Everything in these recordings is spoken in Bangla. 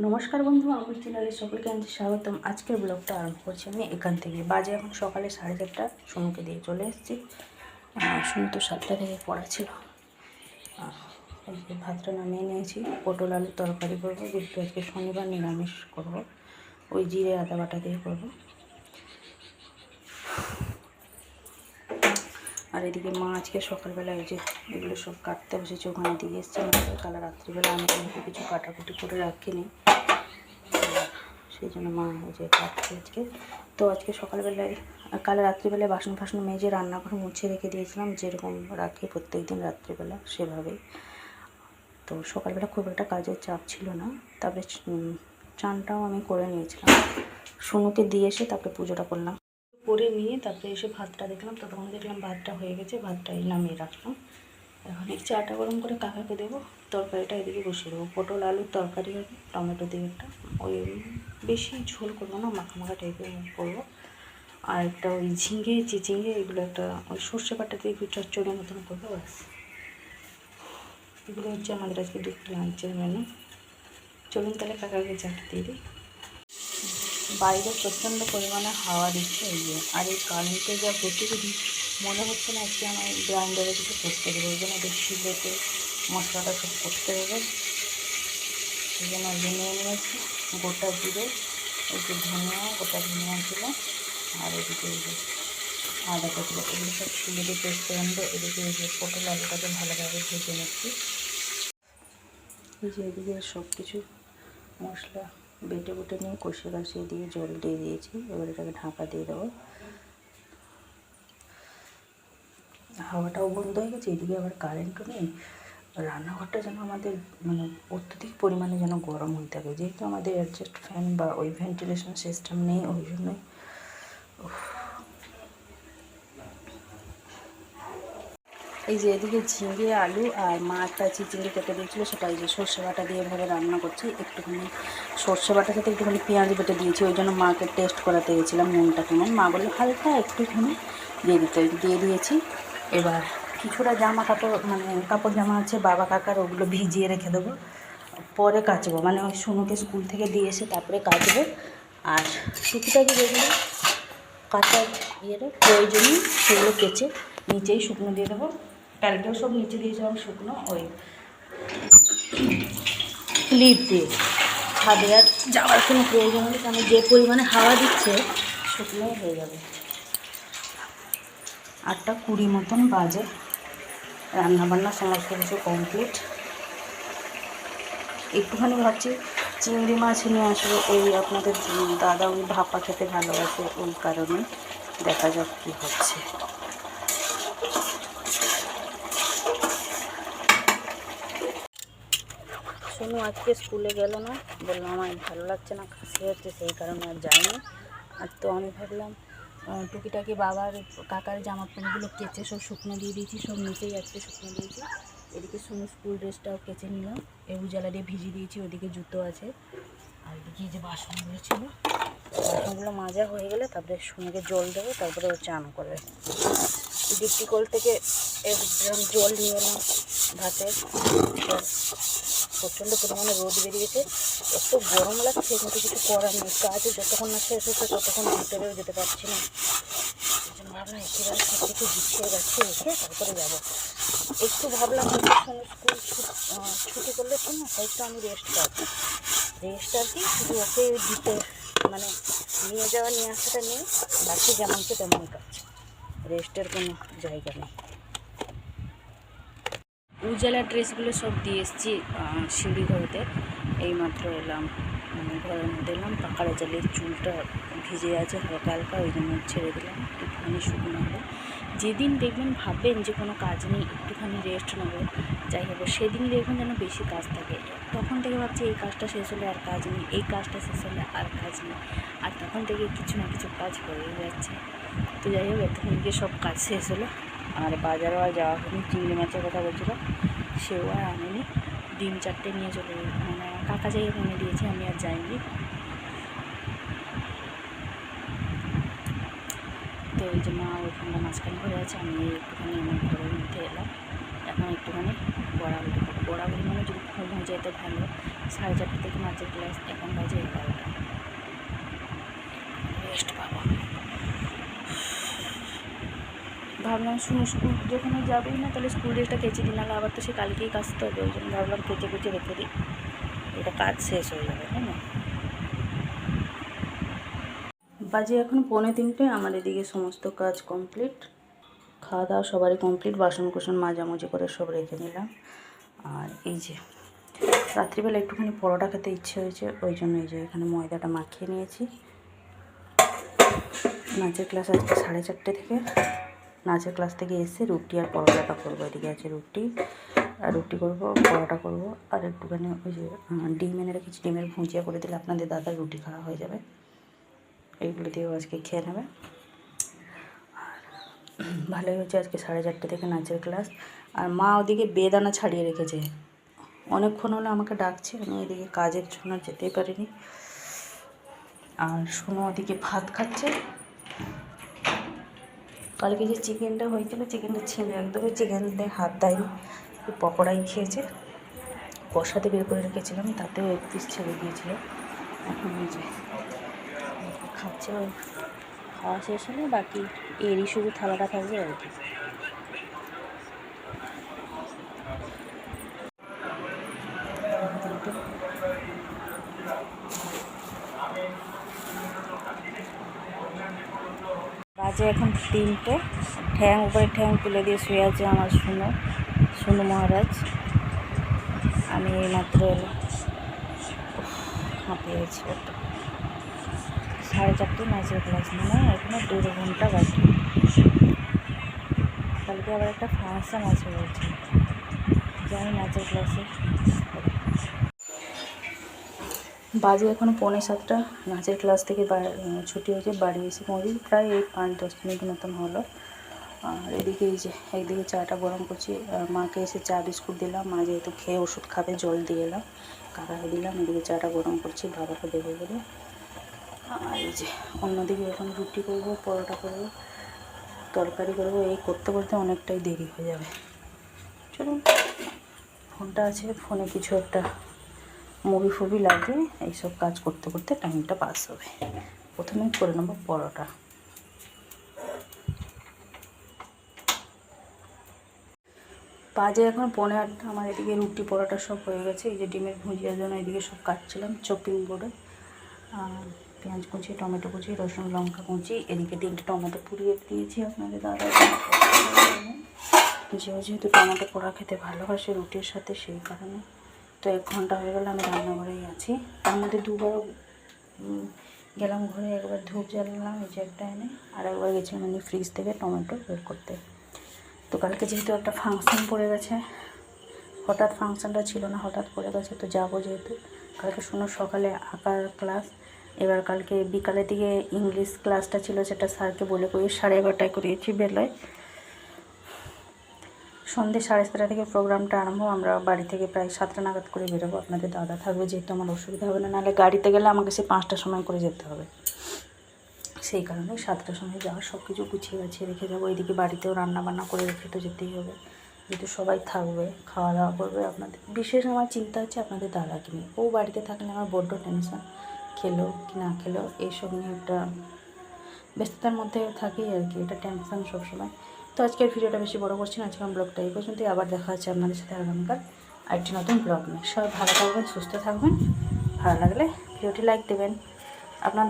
নমস্কার বন্ধু, আমার চ্যানেলে সকলকে জানাচ্ছি স্বাগতম। আজকের ব্লগটা আরম্ভ করছি আমি এখান থেকে। বাজে এখন সকালে 4:30। সোনুকে দিয়ে চলে এসেছি। সোনু তো 7টা থেকে পড়া ছিল। ভাতটা নামিয়ে নিয়েছি। পটল আলুর তরকারি করবো, যেহেতু আজকে শনিবার নিরামিষ করবো। ওই জিরে আদা বাটা দিয়ে করবো। আর এদিকে মা আজকে সকালবেলা ওই যে এগুলো সব কাটতে বসেছে, ওখানে দিয়ে এসছে। কাল রাত্রিবেলা আমি কিছু কাটাকুটি করে রাখিনি, সেই জন্য মা ওই যে কাটছে আজকে। তো আজকে সকালবেলায় কাল রাত্রিবেলায় বাসন ফাসন মেজে রান্নাঘর মুছে রেখে দিয়েছিলাম, যেরকম রাখি প্রত্যেক দিন রাত্রিবেলা সেভাবেই। তো সকালবেলা খুব একটা কাজের চাপ ছিল না। তারপরে চানটাও আমি করে নিয়েছিলাম, সোনুকে দিয়ে এসে তারপরে পুজোটা করলাম। করে নিয়ে তারপরে এসে ভাতটা দেখলাম, তো তখন দেখলাম ভাতটা হয়ে গেছে, ভাতটাই নামিয়ে রাখলাম। এখন এই চাটা গরম করে কাকাকে দেবো, তরকারিটা এদিকে বসিয়ে দেবো। পটল আলুর তরকারি হবে, টমেটো দিয়ে একটা, ওই বেশি ঝোল করবো না, মাখা মাখা টাইপের করবো। আর একটা ওই ঝিঙে চিচিঙে এগুলো একটা ওই সর্ষে বাটা দিয়ে একটু চচ্চড়ির মতন করবো, ব্যাস। এগুলো হচ্ছে আমাদের আজকে দুপুরে লাঞ্চের মেনু। চলুন তাহলে কাকাকে চাটা দিয়ে দিই। বাইরে প্রচণ্ড পরিমাণে হাওয়া দিচ্ছে এই যে, আর এই কারেন্টে যা গতিবিধি, মনে হচ্ছে না আজকে আমার গ্রাইন্ডারে কিছু করতে দেবো। ওই জন্য ওদের শিলেতে মশলাটা সব করতে হবে, সেই জন্য ওই নিয়ে নিয়েছি। গোটা জিরে, এই যে ধনিয়া, গোটা ধনিয়া ছিল, আর এদিকে এই যে আদা কুচি, এগুলো সব শিলে দিয়ে পেস্ট করে আনবো। এদিকে এই যে পটল আলুটাকে ভালোভাবে ভেজে নিচ্ছি। এই যে এদিকে সব কিছু মশলা বেটে বুটে নিয়ে কষিয়ে দিয়ে জল দিয়ে দিয়েছি। এবার এটাকে ঢাকা দিয়ে দেবো। হাওয়াটাও বন্ধ হয়ে গেছে, এদিকে আবার কারেন্টও নেই। রান্নাঘরটা যেন আমাদের মানে অত্যধিক পরিমাণে যেন গরম হয়ে থাকে, যেহেতু আমাদের অ্যাডজাস্ট ফ্যান বা ওই ভেন্টিলেশন সিস্টেম নেই, ওই জন্যই। এই যে এদিকে ঝিঙে আলু আর মা একটা চিচিঙ্গে কেটে দিয়েছিলো, সেটা এই যে সর্ষে বাটা দিয়ে এভাবে রান্না করছি। একটুখানি সর্ষে বাটার সাথে একটুখানি পেঁয়াজ বেটে দিয়েছি, ওই জন্য মাকে টেস্ট করাতে গেছিলাম নুনটা কেমন। মা বললো হালকা একটুখানি দিয়ে দিতে, দিয়ে দিয়েছি। এবার কিছুটা জামা কাপড় মানে কাপড় জামা আছে বাবা কাকার, ওগুলো ভিজিয়ে রেখে দেবো, পরে কাচবো। মানে ওই সোনুকে স্কুল থেকে দিয়ে এসে তারপরে কাচবো। আর টুকিটাকি যেগুলো কাচার ইয়েটা প্রয়োজনীয় সেগুলো কেচে নিচেই শুকনো দিয়ে দেবো। কালকেও সব নিচে দিয়েছিলাম শুকনো, ওই ক্লিপ দিয়ে। ছাদে আর যাওয়ার কোনো প্রয়োজন নেই, কারণ যে পরিমাণে হাওয়া দিচ্ছে শুকনোই হয়ে যাবে। 8:20 মতন বাজে, রান্নাবান্না সমস্ত কিছু কমপ্লিট। একটুখানি ভাবছি চিংড়ি মাছ নিয়ে আসবো, ওই আপনাদের দাদা ওই ভাপা খেতে ভালোবাসে, ওই কারণে দেখা যাক কী হচ্ছে। সোনু আজকে স্কুলে গেল না, বললো আমার ভালো লাগছে না, কাশি হচ্ছে, সেই কারণে আর যায়নি। আর তো আমি ভাবলাম টুকিটাকি বাবার কাকার জামা প্যান্টগুলো কেচে সব শুকনো দিয়ে দিয়েছি, সব নিচেই আজকে শুকনো দিয়েছি। এদিকে সোনু স্কুল ড্রেসটাও কেচে নিলাম, উজালা দিয়ে ভিজিয়ে দিয়েছি। ওদিকে জুতো আছে, আর এদিকে যে বাসনগুলো ছিল, বাসনগুলো মাজা হয়ে গেলে তারপরে সোনুকে জল দেবো, তারপরে ও চান করবে। ডিপটি কল থেকে 1 ড্রাম জল নিয়ে এলাম ভাতে। প্রচণ্ড পরিমাণে রোদ বেরিয়েছে, এত গরম লাগছে, কিন্তু কিছু করার নেই। কাজে যতক্ষণ না শেষ হচ্ছে ততক্ষণ ভিতরেও যেতে পারছি না। সেই জন্য ভাবলাম একেবারে সব কিছু গুছিয়ে রাখছি, রেখে তারপরে যাবো। একটু ভাবলাম স্কুল ছুটি করলে তো না, একটু আমি রেস্ট পাবো। রেস্ট আর কি, শুধু ওকে দিতে মানে নিয়ে যাওয়া নিয়ে আসাটা নেই, বাকি যেমনকে তেমন কাজ, রেস্টের কোনো জায়গা নেই। উজালা ড্রেসগুলো সব দিয়ে এসেছি সিঁড়ি ঘরেতে। এইমাত্র এলাম, ঘরের মধ্যে এলাম, পাখাটা জ্বালিয়ে চুলটা ভিজে আছে হালকা হালকা, ওই জন্য ছেড়ে দিলাম, একটুখানি শুকনো হবে। যেদিন দেখবেন ভাববেন যে কোনো কাজ নেই, একটুখানি রেস্ট নেবো, যাই হোক, সেদিনই দেখবেন যেন বেশি কাজ থাকে। তখন থেকে ভাবছি এই কাজটা শেষ হলে আর কাজ নেই, এই কাজটা শেষ হলে আর কাজ নেই, আর তখন থেকে কিছু না কিছু কাজ হয়ে যাচ্ছে। তো যাই হোক, এতক্ষণ গিয়ে সব কাজ শেষ হলো। আর বাজারও আর যাওয়া হয়নি, চিংড়ি মাছের কথা বলছিল, সেও আর আনেনি। ডিম 4টে নিয়ে চলে, মানে কাকা যাই এনে দিয়েছে, আমি আর যাইনি। তো ওই যে মা ওইখানটা মাঝখানে ঘরে আছে, আমি একটুখানি আমার ঘরের মধ্যে এলাম। এখন একটুখানি বড়াগুলো খাবো। বড়াগুলো মানে যদি ভেজে তো ভালো। 4:30 থেকে নাচের ক্লাস, এখন বাজে 11টা, রেস্ট পাবো। ভাবলাম স্কুল যখন যাবেই না তাহলে স্কুল ড্রেসটা কেচে দিই, নাহলে আবার তো সে কালকেই কাচতে হবে। ওই জন্য ভাবলাম কেচে কুচে রেখে দিই, এটা কাজ শেষ হয়ে যাবে, তাই না? বাজে এখন 2:45, আমার এদিকে সমস্ত কাজ কমপ্লিট, খাওয়া দাওয়া সবারই কমপ্লিট, বাসন কুসন মাজামুজি করে সব রেখে নিলাম। আর এই যে রাত্রিবেলা একটুখানি পরোটা খেতে ইচ্ছে হয়েছে, ওই জন্য এই যে এখানে ময়দাটা মাখিয়ে নিয়েছি। নাচের ক্লাস আজকে 4:30 থেকে, নাচের ক্লাস থেকে এসে রুটি আর পরোটাটা করবো। এদিকে আছে রুটি, আর রুটি করবো, পরোটা করবো, আর একটুখানি ওই যে ডিম এনে রেখেছি, ডিমের ভুজিয়া করে দিলে আপনাদের দাদার রুটি খাওয়া হয়ে যাবে। এইগুলো দিয়েও আজকে খেয়ে নেবে। ভালোই হয়েছে, আজকে 4:30 থেকে নাচের ক্লাস। আর মা ওদিকে বেদানা ছাড়িয়ে রেখেছে, অনেকক্ষণ হলে আমাকে ডাকছে, আমি এদিকে কাজের জন্য যেতেই পারিনি। আর শোনো ওদিকে ভাত খাচ্ছে। কালকে যে চিকেনটা হয়েছিল, চিকেনটা ছিল একদমই, চিকেনতে হাত দেয়নি, পকোড়াই খেয়েছে। কষাতে বের করে রেখেছিলাম, তাতেও 1 পিস ছেড়ে দিয়েছিল। এখন ওই যে খাচ্ছে, ওই খাওয়া শেষ হলে বাকি এরই শুধু থালাটা থাকবে আর কি। বাজে এখন 3টে, ঠ্যাং উপরে ঠ্যাং তুলে দিয়ে শুয়ে আছে আমার সোনু মহারাজ। আমি এইমাত্র এলাম, হাঁপিয়ে গেছি। 4:30 নাচের ক্লাস, মানে এখনো 2 ঘন্টা বাকি। কালকে আবার একটা ফাংশান আছে বলছি, যাই নাচের ক্লাসে। বাজে এখন 6:45, নাচের ক্লাস থেকে ছুটি হয়েছে, বাড়ি এসে পৌঁছি প্রায় এই 5-10 মিনিট মতন হলো। আর এদিকে এই যে একদিকে চাটা গরম করছি, মাকে এসে চা বিস্কুট দিলাম, মা যেহেতু খেয়ে ওষুধ খাবে জল দিয়ে এলাম, কাকাকে দিলাম। এদিকে চাটা গরম করছি বাবাকে দেবো বলে। আর এই যে অন্যদিকে এখন রুটি করবো, পরোটা করবো, তরকারি করবো, এই করতে করতে অনেকটাই দেরি হয়ে যাবে। চলুন, ফোনটা আছে, ফোনে কিছু একটা মুভি ফুভি লাগে, এইসব কাজ করতে করতে টাইমটা পাস হবে। প্রথমে করে নেবো পরোটা। বাজে এখন 7:45, আমার এদিকে রুটি পরোটা সব হয়ে গেছে। এই যে ডিমের ভুজিয়ার জন্য এদিকে সব কাটছিলাম চপিং বোর্ডে, পেঁয়াজ কুচি, টমেটো কুচি, রসুন লঙ্কা কুচি, এদিকে 3টে টমেটো পুড়িয়ে দিয়েছি আপনাদের দাদা, যেহেতু টমেটো পোড়া খেতে ভালোবাসে রুটির সাথে, সেই কারণে। তো 1 ঘন্টা হয়ে গেল আমি রান্নাঘরেই আছি। তার মধ্যে 2বার গেলাম ঘরে, একবার ধূপ জ্বালালাম এই যে একটা এনে, আর একবার গেছিলাম মানে ফ্রিজ থেকে টমেটো বের করতে। তো কালকে যেহেতু একটা ফাংশান পড়ে গেছে, হঠাৎ ফাংশানটা ছিল না, হঠাৎ পড়ে গেছে, তো যাবো যেহেতু। কালকে শোনো সকালে আঁকার ক্লাস, এবার কালকে বিকালের দিকে ইংলিশ ক্লাসটা ছিল, সেটা স্যারকে বলে করিয়ে 11:30টায় করিয়েছি বেলায়। সন্ধ্যে 7:30 থেকে প্রোগ্রামটা আরম্ভ। আমরা বাড়ি থেকে প্রায় 7টা নাগাদ করে বেরোবো। আপনাদের দাদা থাকবে যেহেতু আমার অসুবিধা হবে না, নাহলে গাড়িতে গেলে আমাকে সে 5টার সময় করে যেতে হবে, সেই কারণে 7টার সময় যাওয়ার সব কিছু গুছিয়ে গাছিয়ে রেখে যাবো। এইদিকে বাড়িতেও রান্না বান্না করে রেখে তো যেতেই হবে, যেহেতু সবাই থাকবে, খাওয়া দাওয়া করবে। আপনাদের বিশেষ আমার চিন্তা হচ্ছে আপনাদের দাদাকে নিয়ে, ও বাড়িতে থাকলে আমার বড্ড টেনশন, খেলো কি না খেলো এইসব নিয়ে একটা ব্যস্ততার মধ্যে থাকি আর কি, এটা টেনশন সবসময়। তো আজকের ভিডিওটা বেশি বড় করছি না, আজকে আমার ব্লগটা এই পর্যন্তই। আবার দেখা হচ্ছে আপনাদের সাথে আগামীকাল আরেকটি নতুন ব্লগ নিয়ে। সবাই ভালো থাকবেন, সুস্থ থাকবেন। ভালো লাগলে ভিডিওটি লাইক দেবেন। আপনার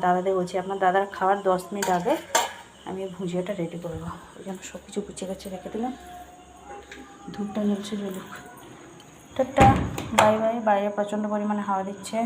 দাদাদের বলছি, আপনার দাদার খাওয়ার 10 মিনিট আগে আমি ভুজিয়াটা রেডি করবো, ওই জন্য সব কিছু গুছিয়ে গাছিয়ে রেখে দিলাম। ধূপটা জ্বলছে, জ্বলুক। Tata, bye bye. বাইরে প্রচণ্ড পরিমাণে হাওয়া দিচ্ছে।